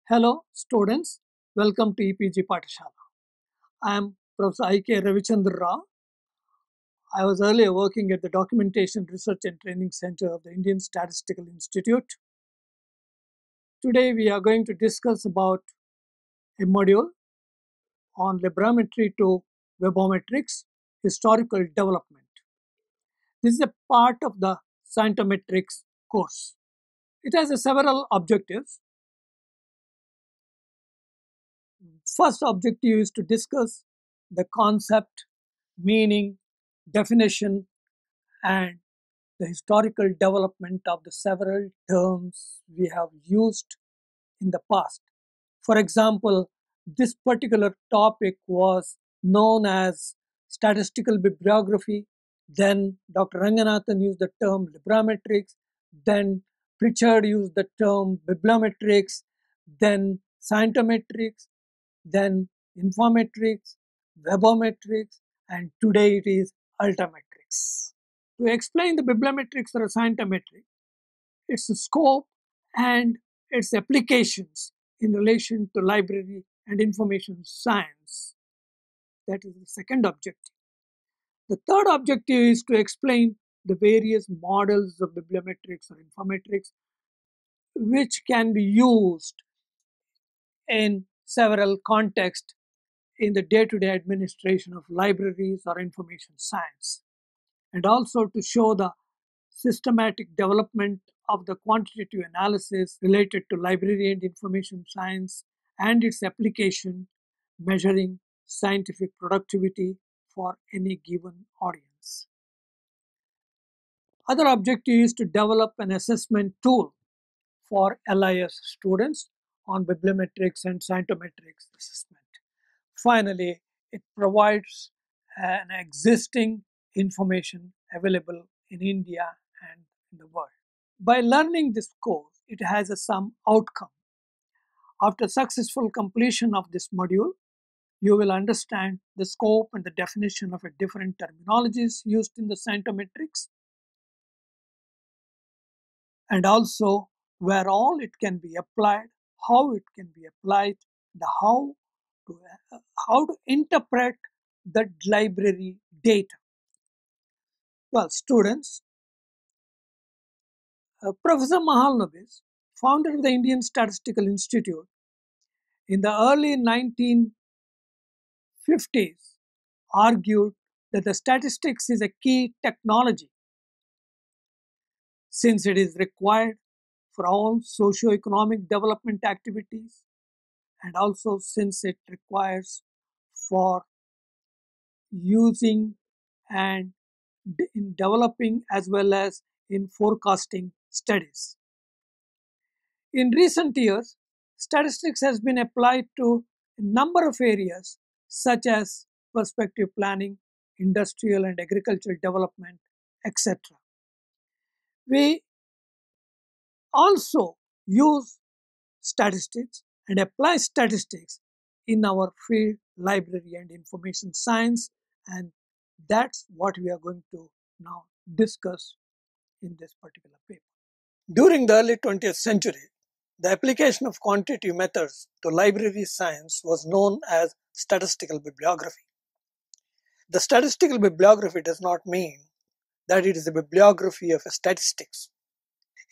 Hello students, welcome to EPG Pathshala. I am Professor I.K. Ravichandra Rao. I was earlier working at the Documentation Research and Training Center of the Indian Statistical Institute. Today we are going to discuss about a module on Libra-metry to Webometrics, historical development. This is a part of the Scientometrics course. It has several objectives. First objective is to discuss the concept, meaning, definition, and the historical development of the several terms we have used in the past. For example, this particular topic was known as statistical bibliography. Then Dr. Ranganathan used the term Libra-metrics. Then Pritchard used the term bibliometrics. Then scientometrics. Then informetrics, webometrics, and today it is ultrametrics. To explain the bibliometrics or scientometrics, its scope and its applications in relation to library and information science. That is the second objective. The third objective is to explain the various models of bibliometrics or informametrics which can be used in several contexts in the day-to-day administration of libraries or information science, and also to show the systematic development of the quantitative analysis related to library and information science and its application, measuring scientific productivity for any given audience. Other objective is to develop an assessment tool for LIS students on bibliometrics and scientometrics assessment. Finally, it provides an existing information available in India and in the world. By learning this course, it has some outcome. After successful completion of this module, you will understand the scope and the definition of different terminologies used in the scientometrics, and also where all it can be applied, how it can be applied, the how to interpret the library data. Well, students, Professor Mahalanobis, founder of the Indian Statistical Institute, in the early 1950s argued that the statistics is a key technology since it is required for all socio-economic development activities, and also since it requires for using and in developing as well as in forecasting studies. In recent years, statistics has been applied to a number of areas such as perspective planning, industrial and agricultural development, etc. We also use statistics and apply statistics in our field, library and information science, and that's what we are going to now discuss in this particular paper. During the early 20th century, the application of quantitative methods to library science was known as statistical bibliography. The statistical bibliography does not mean that it is a bibliography of statistics.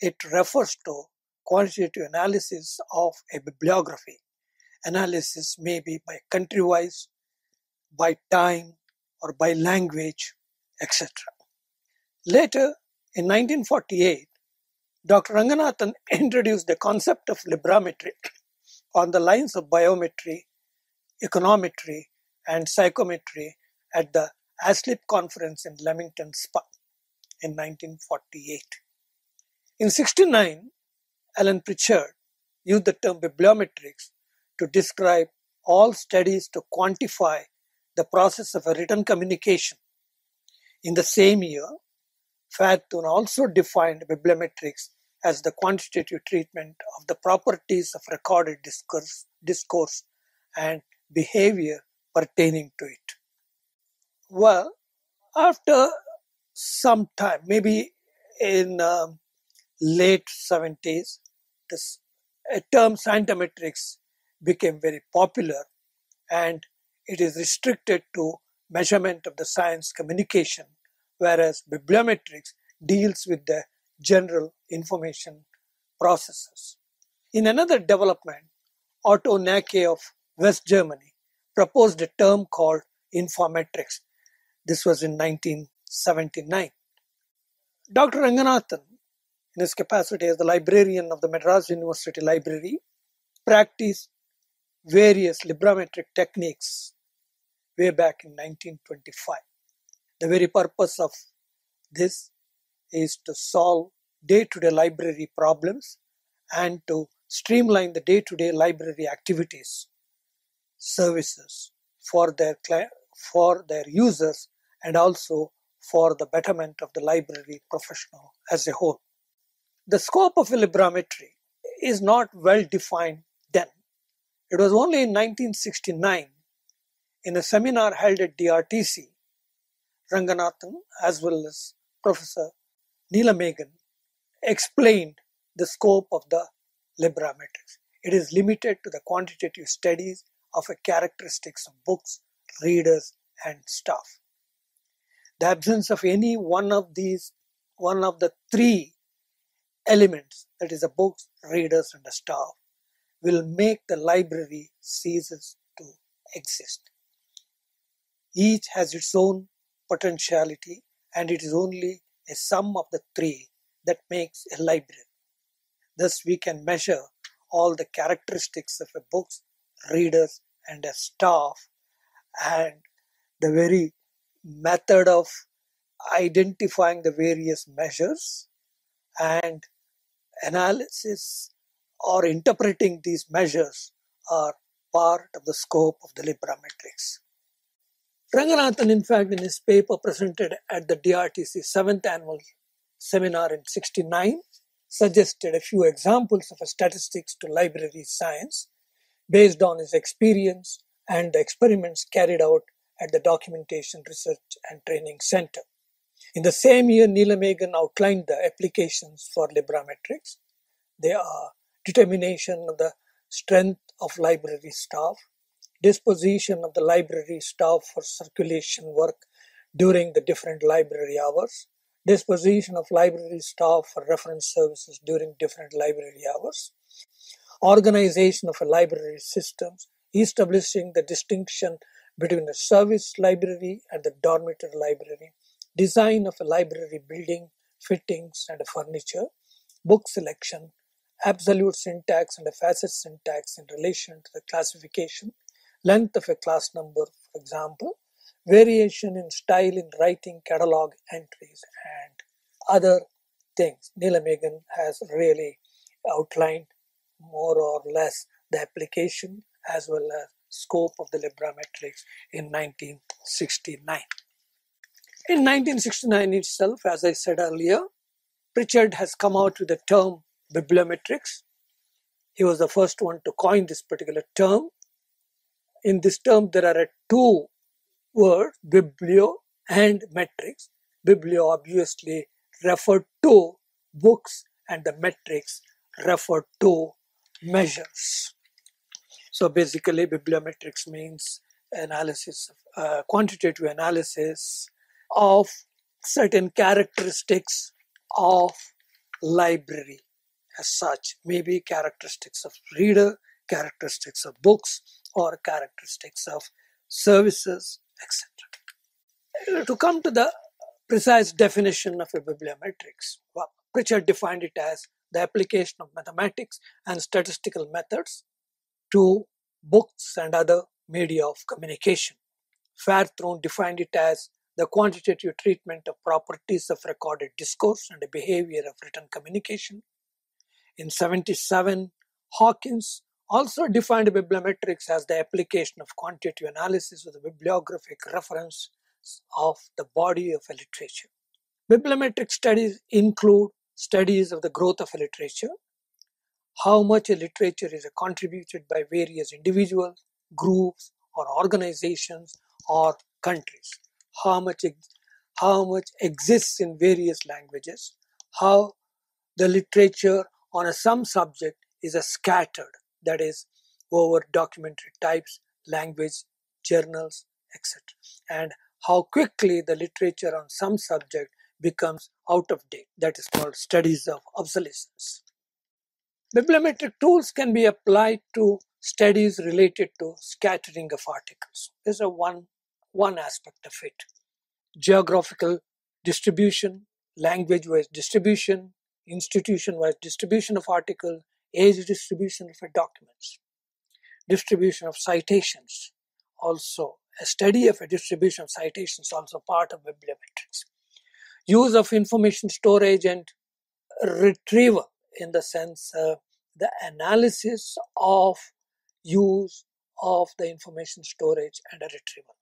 It refers to quantitative analysis of a bibliography. Analysis may be by country-wise, by time, or by language, etc. Later, in 1948, Dr. Ranganathan introduced the concept of Libra-metry on the lines of biometry, econometry, and psychometry at the ASLIP conference in Leamington Spa in 1948. In 1969, Alan Pritchard used the term bibliometrics to describe all studies to quantify the process of a written communication. In the same year, Fathun also defined bibliometrics as the quantitative treatment of the properties of recorded discourse and behavior pertaining to it. Well, after some time, maybe in late 70s, this a term scientometrics became very popular, and it is restricted to measurement of the science communication, whereas bibliometrics deals with the general information processes. In another development, Otto Nake of West Germany proposed a term called informatics. This was in 1979. Dr. Ranganathan, in his capacity as the librarian of the Madras University Library, practiced various Librametric techniques way back in 1925. The very purpose of this is to solve day-to-day library problems and to streamline the day-to-day library activities, services for their users, and also for the betterment of the library professional as a whole. The scope of a librometry is not well defined then. It was only in 1969, in a seminar held at DRTC, Ranganathan as well as Professor Neelamegan explained the scope of the librometrics. It is limited to the quantitative studies of the characteristics of books, readers, and staff. The absence of any one of the three elements, that is the books, readers, and the staff, will make the library ceases to exist. Each has its own potentiality, and it is only a sum of the three that makes a library. Thus, we can measure all the characteristics of a books, readers, and a staff, and the very method of identifying the various measures and analysis or interpreting these measures are part of the scope of the librometrics. Ranganathan, in fact, in his paper presented at the DRTC 7th Annual Seminar in 69, suggested a few examples of statistics to library science based on his experience and the experiments carried out at the Documentation Research and Training Center. In the same year, Neelamegan outlined the applications for librometrics. They are determination of the strength of library staff, disposition of the library staff for circulation work during the different library hours, disposition of library staff for reference services during different library hours, organization of a library systems, establishing the distinction between the service library and the dormitory library, design of a library building, fittings and furniture, book selection, absolute syntax and a facet syntax in relation to the classification, length of a class number, for example, variation in style in writing catalog entries, and other things. Neelamegan has really outlined more or less the application as well as scope of the librometrics in 1969. In 1969 itself, as I said earlier, Pritchard has come out with the term bibliometrics. He was the first one to coin this particular term. In this term, there are two words, biblio and metrics. Biblio obviously referred to books and the metrics referred to measures. So basically, bibliometrics means analysis, quantitative analysis of certain characteristics of library as such, maybe characteristics of reader, characteristics of books, or characteristics of services, etc. To come to the precise definition of a bibliometrics, Pritchard defined it as the application of mathematics and statistical methods to books and other media of communication. Fairthrone defined it as the quantitative treatment of properties of recorded discourse and the behavior of written communication. In 1977, Hawkins also defined bibliometrics as the application of quantitative analysis with a bibliographic reference of the body of a literature. Bibliometric studies include studies of the growth of a literature, how much a literature is contributed by various individuals, groups, or organizations, or countries, how much exists in various languages, how the literature on some subject is a scattered, that is, over documentary types, language, journals, etc. And how quickly the literature on some subject becomes out of date. That is called studies of obsolescence. Bibliometric tools can be applied to studies related to scattering of articles. This is one aspect of it. Geographical distribution, language-wise distribution, institution-wise distribution of articles, age distribution of documents, distribution of citations. Also, a study of a distribution of citations also part of bibliometrics. Use of information storage and retrieval, in the sense the analysis of use of the information storage and retrieval.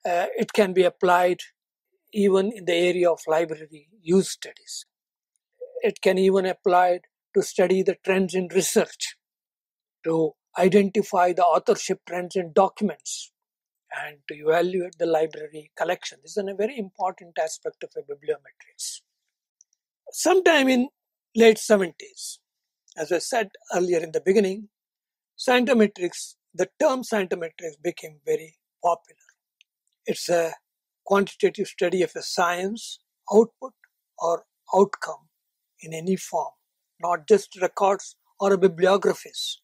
It can be applied even in the area of library use studies. It can even applied to study the trends in research, to identify the authorship trends in documents, and to evaluate the library collection. This is a very important aspect of a bibliometrics. Sometime in late 70s, as I said earlier in the beginning, the term scientometrics became very popular. It's a quantitative study of a science output or outcome in any form, not just records or bibliographies.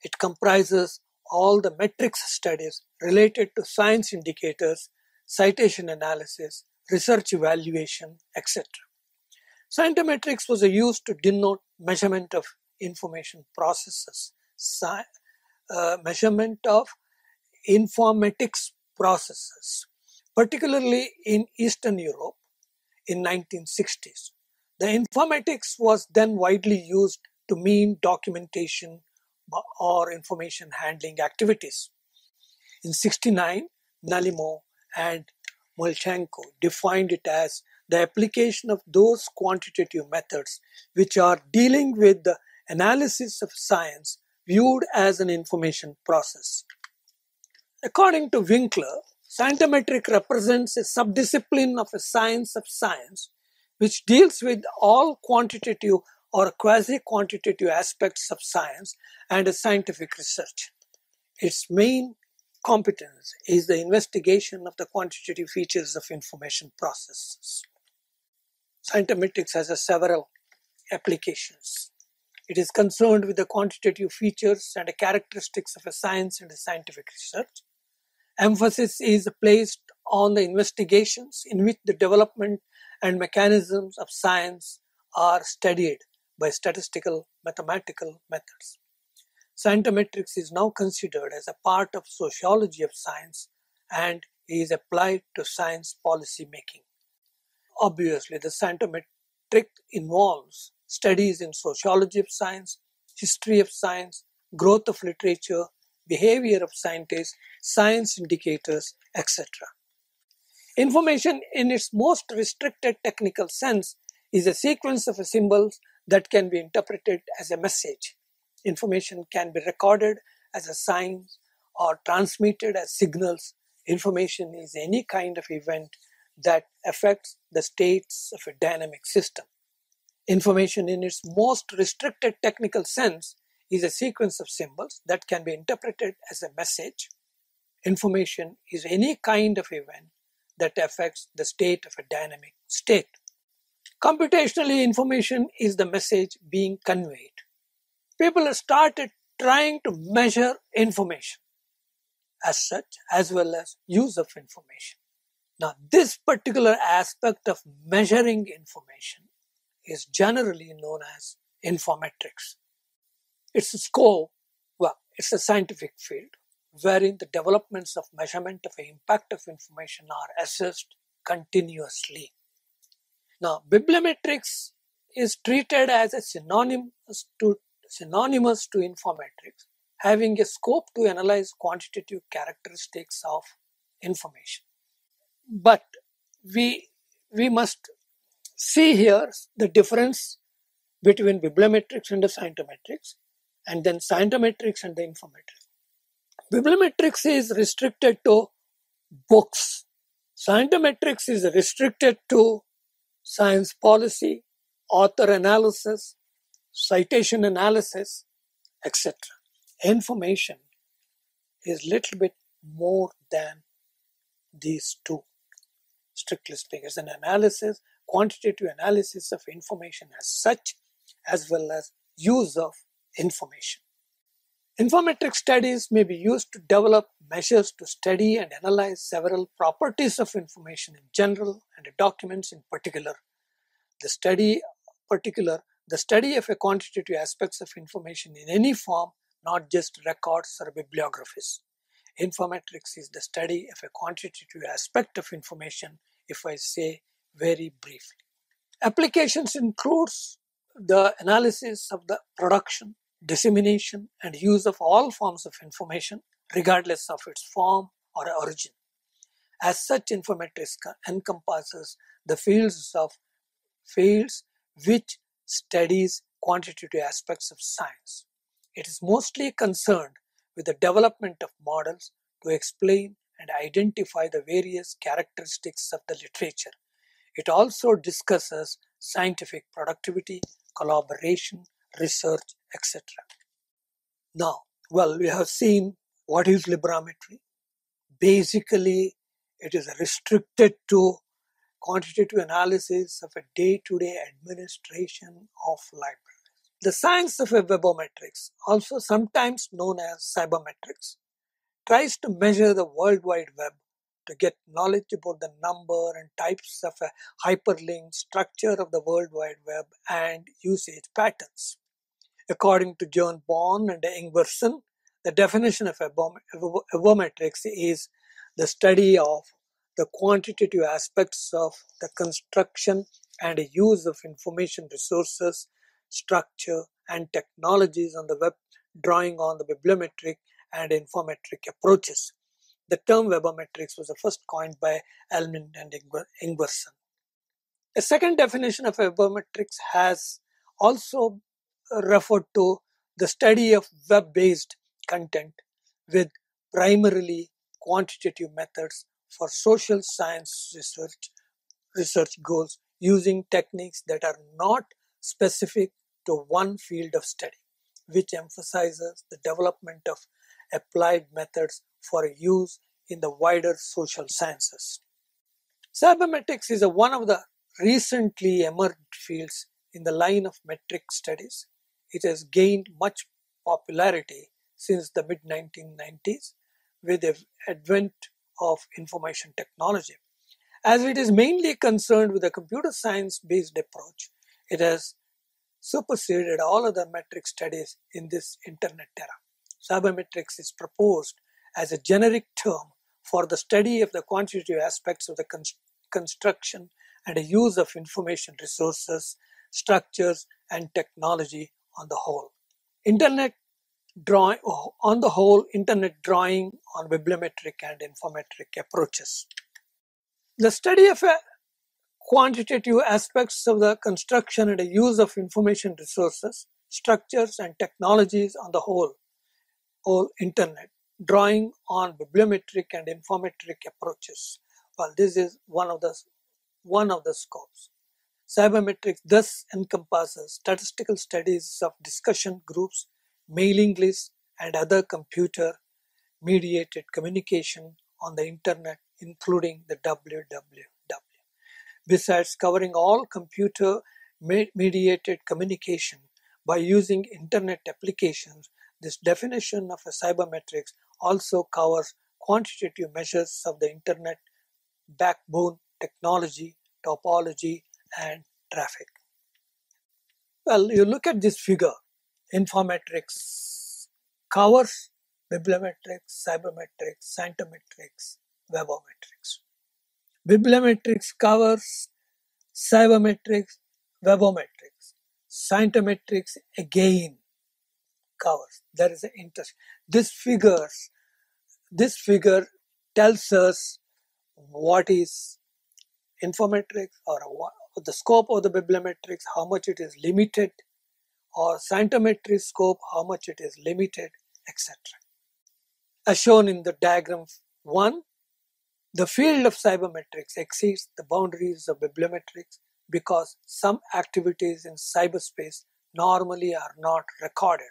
It comprises all the metrics studies related to science indicators, citation analysis, research evaluation, etc. Scientometrics was used to denote measurement of information processes, measurement of informatics processes, particularly in Eastern Europe in 1960s. The informatics was then widely used to mean documentation or information handling activities. In 1969, Nalimo and Molchanko defined it as the application of those quantitative methods which are dealing with the analysis of science viewed as an information process. According to Winkler, scientometric represents a subdiscipline of a science of science which deals with all quantitative or quasi-quantitative aspects of science and scientific research. Its main competence is the investigation of the quantitative features of information processes. Scientometrics has several applications. It is concerned with the quantitative features and characteristics of a science and scientific research. Emphasis is placed on the investigations in which the development and mechanisms of science are studied by statistical mathematical methods. Scientometrics is now considered as a part of sociology of science and is applied to science policy making. Obviously, the scientometric involves studies in sociology of science, history of science, growth of literature, behavior of scientists, science indicators, etc. Information in its most restricted technical sense is a sequence of symbols that can be interpreted as a message. Information can be recorded as a sign or transmitted as signals. Information is any kind of event that affects the states of a dynamic system. Information in its most restricted technical sense is a sequence of symbols that can be interpreted as a message. Information is any kind of event that affects the state of a dynamic state. Computationally, information is the message being conveyed. People have started trying to measure information as such, as well as use of information. Now, this particular aspect of measuring information is generally known as informatics. Its scope, it's a scientific field wherein the developments of measurement of the impact of information are assessed continuously. Now, bibliometrics is treated as a synonymous to informatics, having a scope to analyze quantitative characteristics of information. But we must see here the difference between bibliometrics and the scientometrics, and then scientometrics and the informatics. Bibliometrics is restricted to books. Scientometrics is restricted to science policy, author analysis, citation analysis, etc. Information is little bit more than these two, strictly speaking. It's an analysis, quantitative analysis of information as such, as well as use of information. Informametric studies may be used to develop measures to study and analyze several properties of information in general and documents in particular. The study of a quantitative aspects of information in any form, not just records or bibliographies. Informametrics is the study of a quantitative aspect of information, if I say very briefly. Applications includes the analysis of the production, dissemination, and use of all forms of information, regardless of its form or origin. As such, informametrics encompasses the fields which studies quantitative aspects of science. It is mostly concerned with the development of models to explain and identify the various characteristics of the literature. It also discusses scientific productivity, collaboration, research, etc. Now, we have seen what is Libra-metry. Basically, it is restricted to quantitative analysis of a day-to-day administration of libraries. The science of webometrics, also sometimes known as cybermetrics, tries to measure the World Wide Web to get knowledge about the number and types of a hyperlink, structure of the World Wide Web, and usage patterns. According to John Bourne and Ingwersen, the definition of webometrics is the study of the quantitative aspects of the construction and use of information resources, structure, and technologies on the web, drawing on the bibliometric and informametric approaches. The term webometrics was first coined by Elman and Ingwersen. A second definition of webometrics has also referred to the study of web-based content with primarily quantitative methods for social science research goals using techniques that are not specific to one field of study, which emphasizes the development of applied methods for use in the wider social sciences. Cybermetrics is one of the recently emerged fields in the line of metric studies. It has gained much popularity since the mid-1990s with the advent of information technology. As it is mainly concerned with a computer science-based approach, it has superseded all other metric studies in this internet era. Cybermetrics is proposed as a generic term for the study of the quantitative aspects of the construction and use of information resources, structures, and technology on the whole. Internet drawing on bibliometric and informametric approaches. The study of quantitative aspects of the construction and use of information resources, structures, and technologies on the whole internet, drawing on bibliometric and informametric approaches. This is one of the scopes. Cybermetrics thus encompasses statistical studies of discussion groups, mailing lists, and other computer-mediated communication on the internet, including the www. Besides covering all computer-mediated communication by using internet applications, this definition of a cybermetrics also covers quantitative measures of the internet backbone, technology, topology, and traffic. You look at this figure. Informametrics covers bibliometrics, cybermetrics, scientometrics, webometrics. Bibliometrics covers cybermetrics, webometrics. Scientometrics again covers. There is an interest. This figure tells us what is informametrics or the scope of the bibliometrics, how much it is limited, or scientometric scope, how much it is limited, etc. As shown in the diagram 1, the field of cybermetrics exceeds the boundaries of bibliometrics because some activities in cyberspace normally are not recorded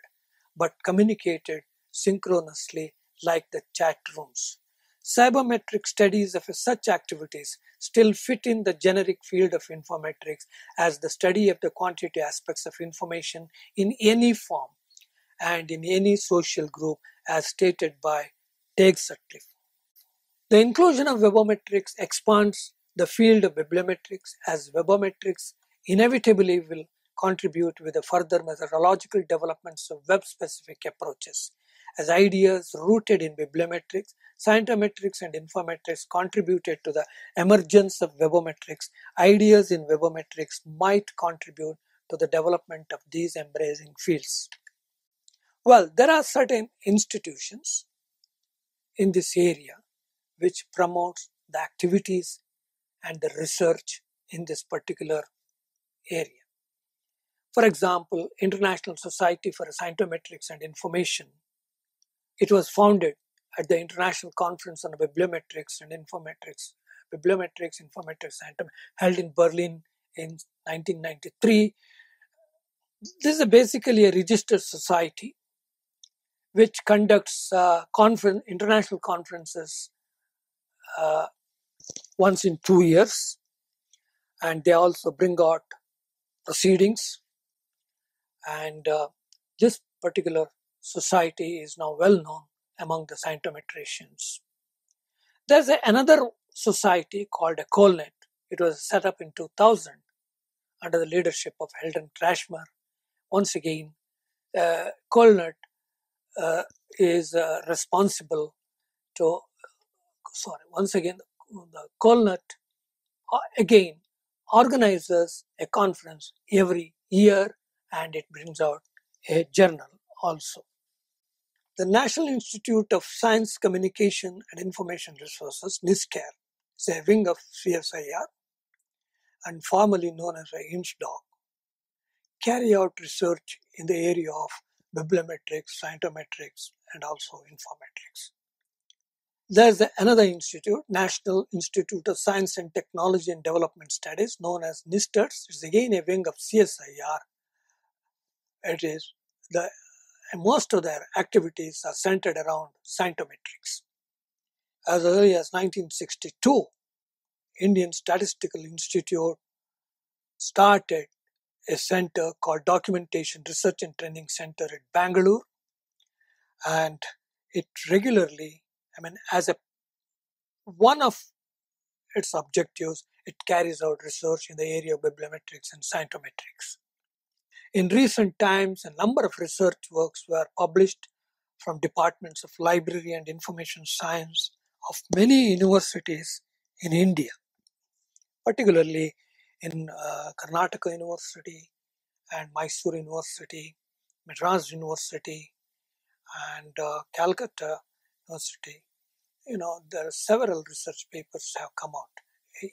but communicated synchronously like the chat rooms. Cybermetric studies of such activities still fit in the generic field of informatics as the study of the quantitative aspects of information in any form and in any social group as stated by Teague Sutcliffe. The inclusion of webometrics expands the field of bibliometrics as webometrics inevitably will contribute with the further methodological developments of web-specific approaches. As ideas rooted in bibliometrics, scientometrics and informatics contributed to the emergence of webometrics, ideas in webometrics might contribute to the development of these embracing fields. Well, there are certain institutions in this area which promotes the activities and the research in this particular area. For example, International Society for Scientometrics and Information. It was founded at the International Conference on Bibliometrics and Informatics, held in Berlin in 1993. This is basically a registered society which conducts international conferences once in 2 years, and they also bring out proceedings, and this particular society is now well known among the scientometricians. There's another society called a Colnet. It was set up in 2000 under the leadership of Heldon Trashmer. Once again, Colnet is responsible to, the Colnet again organizes a conference every year, and it brings out a journal also. The National Institute of Science, Communication and Information Resources, NISCAR, is a wing of CSIR and formerly known as a INSDOC, carry out research in the area of bibliometrics, scientometrics, and also informatics. There's another institute, National Institute of Science and Technology and Development Studies, known as NISTERS. It's again a wing of CSIR. It is most of their activities are centered around scientometrics. As early as 1962, Indian Statistical Institute started a center called Documentation Research and Training Center at Bangalore, and it regularly, as one of its objectives, it carries out research in the area of bibliometrics and scientometrics. In recent times, a number of research works were published from departments of library and information science of many universities in India, particularly in Karnataka University and Mysore University, Madras University, and Calcutta University. There are several research papers have come out.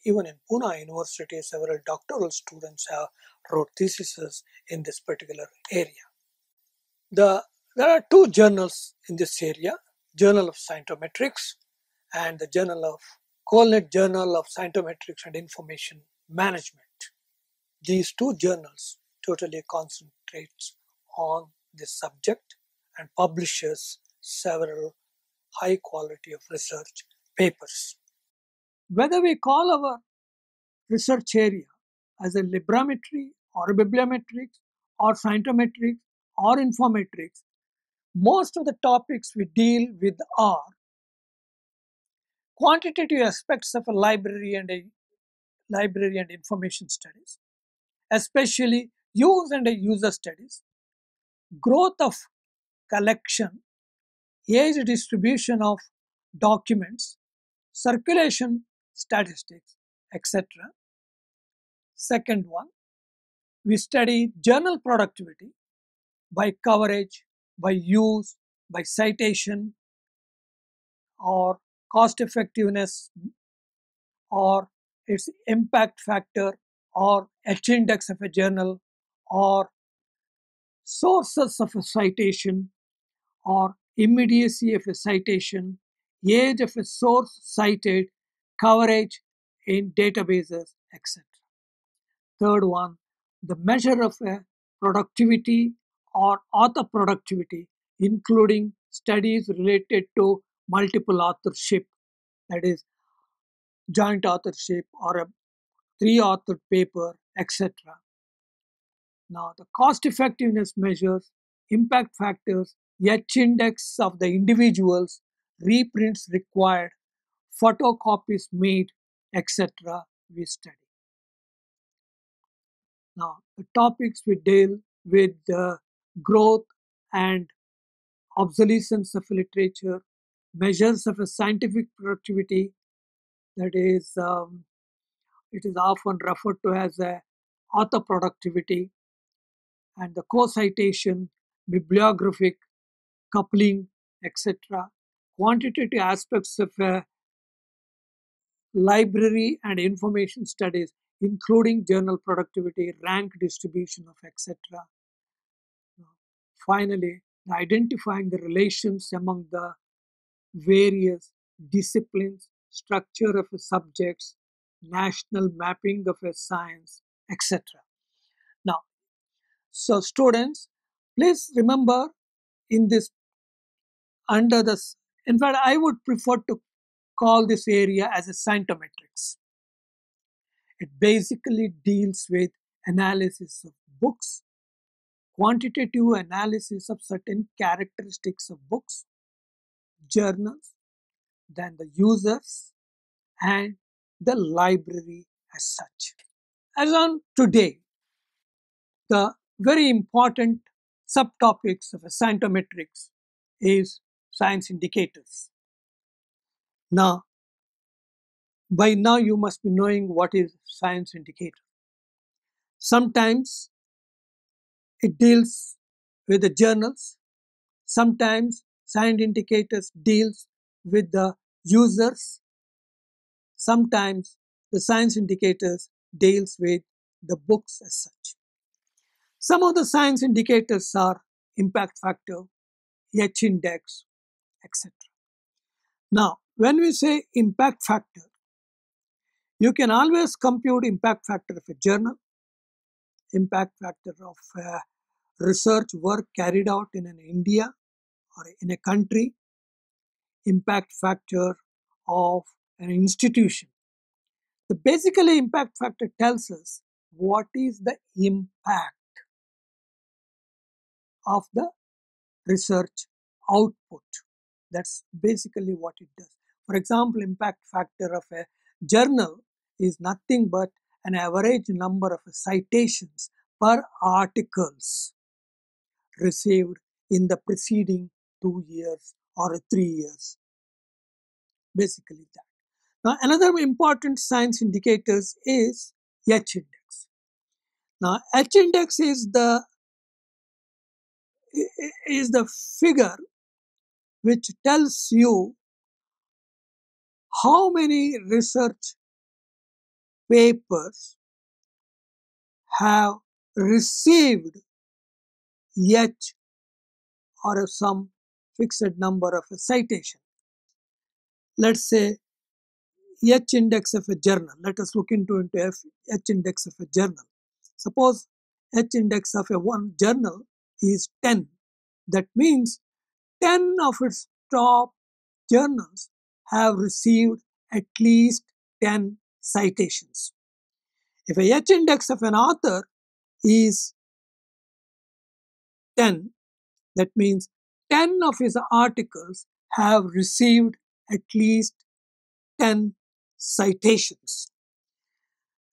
Even in Pune University, several doctoral students have wrote theses in this particular area. There are two journals in this area, Journal of Scientometrics and the Colnet Journal of Scientometrics and Information Management. These two journals totally concentrates on this subject and publishes several high quality of research papers. Whether we call our research area as a Libra-metry or a bibliometrics or scientometrics or informatics, most of the topics we deal with are quantitative aspects of a library and information studies, especially use and user studies, growth of collection, age distribution of documents, circulation statistics, etc. Second one, we study journal productivity by coverage, by use, by citation, or cost effectiveness, or its impact factor, or H index of a journal, or sources of a citation, or immediacy of a citation, age of a source cited, coverage in databases, etc. Third one, the measure of a productivity or author productivity, including studies related to multiple authorship, that is, joint authorship or a three authored paper, etc. Now, the cost effectiveness measures, impact factors, H index of the individuals, reprints required, photocopies made, etc. we study. Now, the topics we deal with the growth and obsolescence of literature, measures of a scientific productivity, that is, it is often referred to as a author productivity, and the co-citation, bibliographic, coupling, etc. Quantitative aspects of a library and information studies, including journal productivity, rank distribution of etc. Finally, identifying the relations among the various disciplines, structure of a subjects, national mapping of a science, etc. Now, so students, please remember in this under this, in fact, I would prefer to call this area as a scientometrics. It basically deals with analysis of books, quantitative analysis of certain characteristics of books, journals, then the users, and the library as such. As on today, the very important subtopics of scientometrics is science indicators. Now, by now you must be knowing what is science indicator. Sometimes it deals with the journals. Sometimes science indicators deals with the users. Sometimes the science indicators deals with the books as such. Some of the science indicators are impact factor, H index, etc. Now, when we say impact factor, you can always compute impact factor of a journal, impact factor of research work carried out in an India or in a country, impact factor of an institution. The basically impact factor tells us what is the impact of the research output. That's basically what it does. For example, impact factor of a journal is nothing but an average number of citations per articles received in the preceding 2 years or 3 years. Basically that. Now, another important science indicators is H index. Now, H index is the figure which tells you how many research papers have received H or some fixed number of a citation. Let's say H index of a journal. Let us look into H index of a journal. Suppose H index of a one journal is 10. That means 10 of its top journals have received at least 10 citations. If a H index of an author is 10, that means 10 of his articles have received at least 10 citations.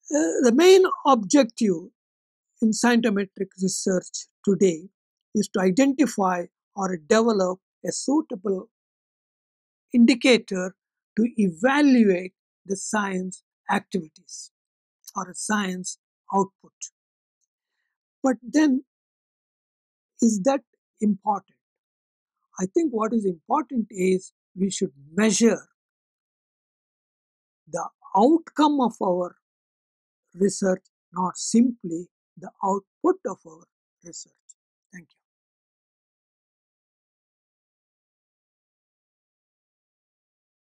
The main objective in scientometric research today is to identify or develop a suitable indicator to evaluate the science activities or a science output. But then, is that important? I think what is important is we should measure the outcome of our research, not simply the output of our research.